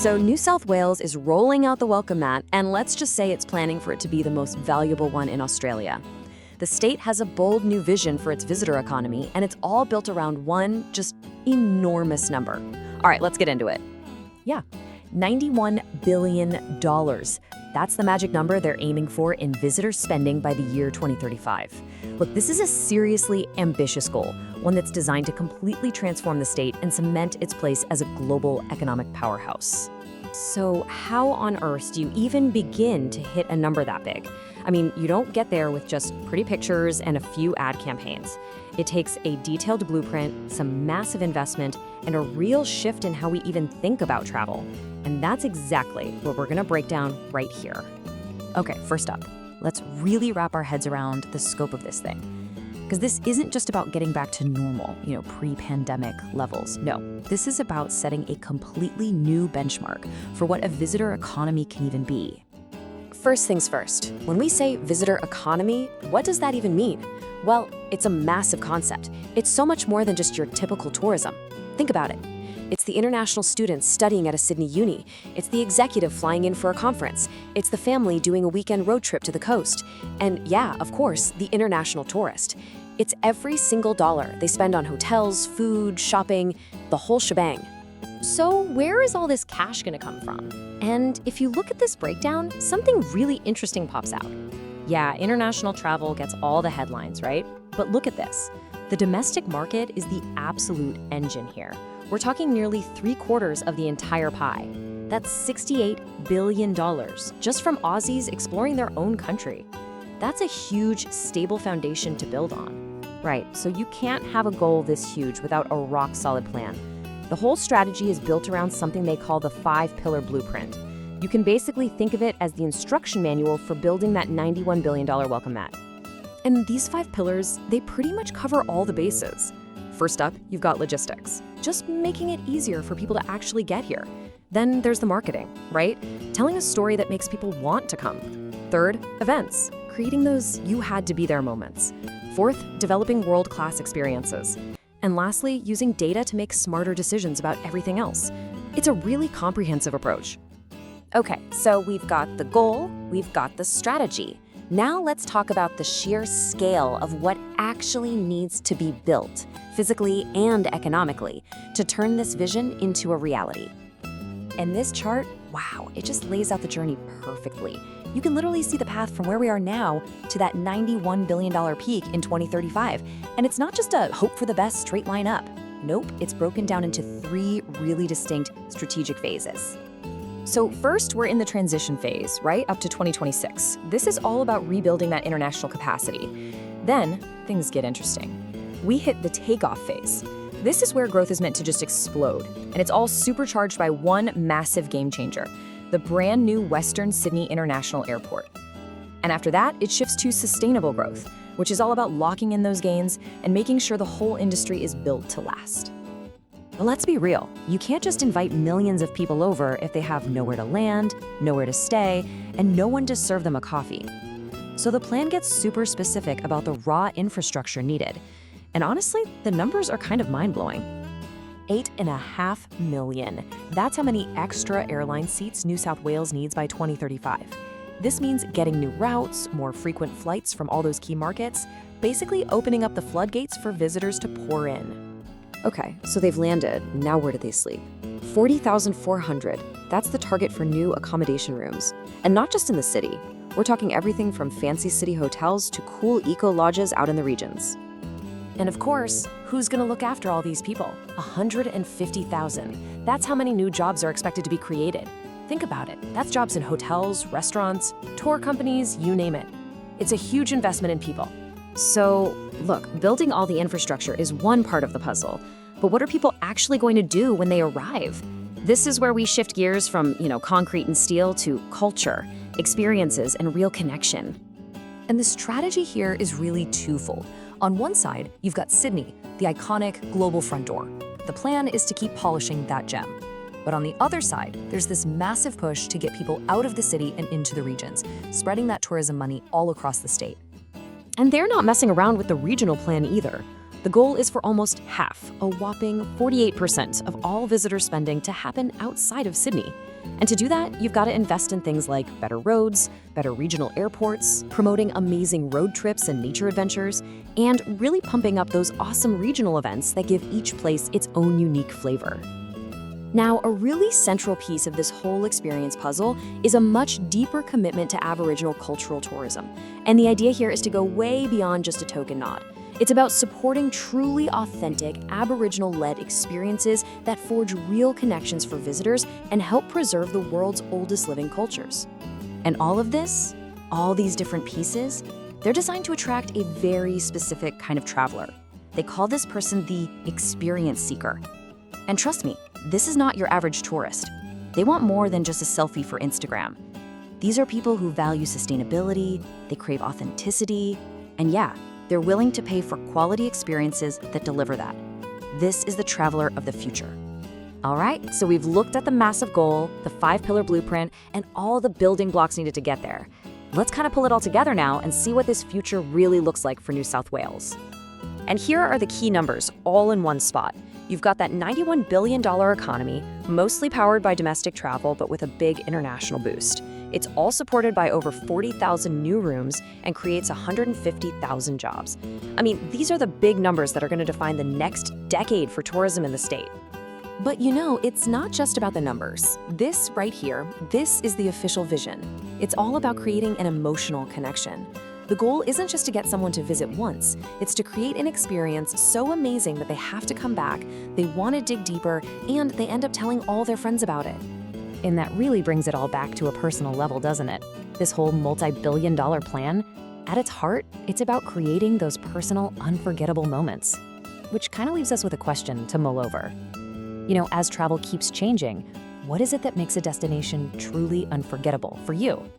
So New South Wales is rolling out the welcome mat, and let's just say it's planning for it to be the most valuable one in Australia. The state has a bold new vision for its visitor economy, and it's all built around one just enormous number. All right, let's get into it. Yeah, $91 billion. That's the magic number they're aiming for in visitor spending by the year 2035. Look, this is a seriously ambitious goal, one that's designed to completely transform the state and cement its place as a global economic powerhouse. So how on earth do you even begin to hit a number that big? I mean, you don't get there with just pretty pictures and a few ad campaigns. It takes a detailed blueprint, some massive investment, and a real shift in how we even think about travel. And that's exactly what we're gonna break down right here. Okay, first up, let's really wrap our heads around the scope of this thing. Because this isn't just about getting back to normal, pre-pandemic levels. No, this is about setting a completely new benchmark for what a visitor economy can even be. First things first, when we say visitor economy, what does that even mean? Well, it's a massive concept. It's so much more than just your typical tourism. Think about it. It's the international students studying at a Sydney uni. It's the executive flying in for a conference. It's the family doing a weekend road trip to the coast. And yeah, of course, the international tourist. It's every single dollar they spend on hotels, food, shopping, the whole shebang. So where is all this cash gonna come from? And if you look at this breakdown, something really interesting pops out. Yeah, international travel gets all the headlines, right? But look at this. The domestic market is the absolute engine here. We're talking nearly 3/4 of the entire pie. That's $68 billion just from Aussies exploring their own country. That's a huge, stable foundation to build on. Right, so you can't have a goal this huge without a rock-solid plan. The whole strategy is built around something they call the 5-pillar blueprint. You can basically think of it as the instruction manual for building that $91 billion welcome mat. And these 5 pillars, they pretty much cover all the bases. First up, you've got logistics, just making it easier for people to actually get here. Then there's the marketing, right? Telling a story that makes people want to come. Third, events, creating those you-had-to-be-there moments. Fourth, developing world-class experiences. And lastly, using data to make smarter decisions about everything else. It's a really comprehensive approach. Okay, so we've got the goal, we've got the strategy. Now let's talk about the sheer scale of what actually needs to be built, physically and economically, to turn this vision into a reality. And this chart, wow, it just lays out the journey perfectly. You can literally see the path from where we are now to that $91 billion peak in 2035. And it's not just a hope for the best straight line up. Nope, it's broken down into 3 really distinct strategic phases. So first, we're in the transition phase, right, up to 2026. This is all about rebuilding that international capacity. Then, things get interesting. We hit the takeoff phase. This is where growth is meant to just explode, and it's all supercharged by one massive game changer, the brand new Western Sydney International Airport. And after that, it shifts to sustainable growth, which is all about locking in those gains and making sure the whole industry is built to last. But let's be real, you can't just invite millions of people over if they have nowhere to land, nowhere to stay, and no one to serve them a coffee. So the plan gets super specific about the raw infrastructure needed. And honestly, the numbers are kind of mind-blowing. 8.5 million. That's how many extra airline seats New South Wales needs by 2035. This means getting new routes, more frequent flights from all those key markets, basically opening up the floodgates for visitors to pour in. Okay, so they've landed. Now where do they sleep? 40,400. That's the target for new accommodation rooms. And not just in the city. We're talking everything from fancy city hotels to cool eco-lodges out in the regions. And of course, who's gonna look after all these people? 150,000. That's how many new jobs are expected to be created. Think about it. That's jobs in hotels, restaurants, tour companies, you name it. It's a huge investment in people. So, look, building all the infrastructure is one part of the puzzle. But what are people actually going to do when they arrive? This is where we shift gears from, concrete and steel to culture, experiences, and real connection. And the strategy here is really twofold. On one side, you've got Sydney, the iconic global front door. The plan is to keep polishing that gem. But on the other side, there's this massive push to get people out of the city and into the regions, spreading that tourism money all across the state. And they're not messing around with the regional plan either. The goal is for almost half, a whopping 48% of all visitor spending to happen outside of Sydney. And to do that, you've got to invest in things like better roads, better regional airports, promoting amazing road trips and nature adventures, and really pumping up those awesome regional events that give each place its own unique flavor. Now, a really central piece of this whole experience puzzle is a much deeper commitment to Aboriginal cultural tourism. And the idea here is to go way beyond just a token nod. It's about supporting truly authentic, Aboriginal-led experiences that forge real connections for visitors and help preserve the world's oldest living cultures. And all of this, all these different pieces, they're designed to attract a very specific kind of traveler. They call this person the experience seeker. And trust me, this is not your average tourist. They want more than just a selfie for Instagram. These are people who value sustainability, they crave authenticity, and yeah, they're willing to pay for quality experiences that deliver that. This is the traveler of the future. All right, so we've looked at the massive goal, the 5-pillar blueprint, and all the building blocks needed to get there. Let's kind of pull it all together now and see what this future really looks like for New South Wales. And here are the key numbers, all in one spot. You've got that $91 billion economy, mostly powered by domestic travel, but with a big international boost. It's all supported by over 40,000 new rooms and creates 150,000 jobs. I mean, these are the big numbers that are going to define the next decade for tourism in the state. But you know, it's not just about the numbers. This right here, this is the official vision. It's all about creating an emotional connection. The goal isn't just to get someone to visit once, it's to create an experience so amazing that they have to come back, they want to dig deeper, and they end up telling all their friends about it. And that really brings it all back to a personal level, doesn't it? This whole multi-billion-dollar plan, at its heart, it's about creating those personal, unforgettable moments. Which kind of leaves us with a question to mull over. You know, as travel keeps changing, what is it that makes a destination truly unforgettable for you?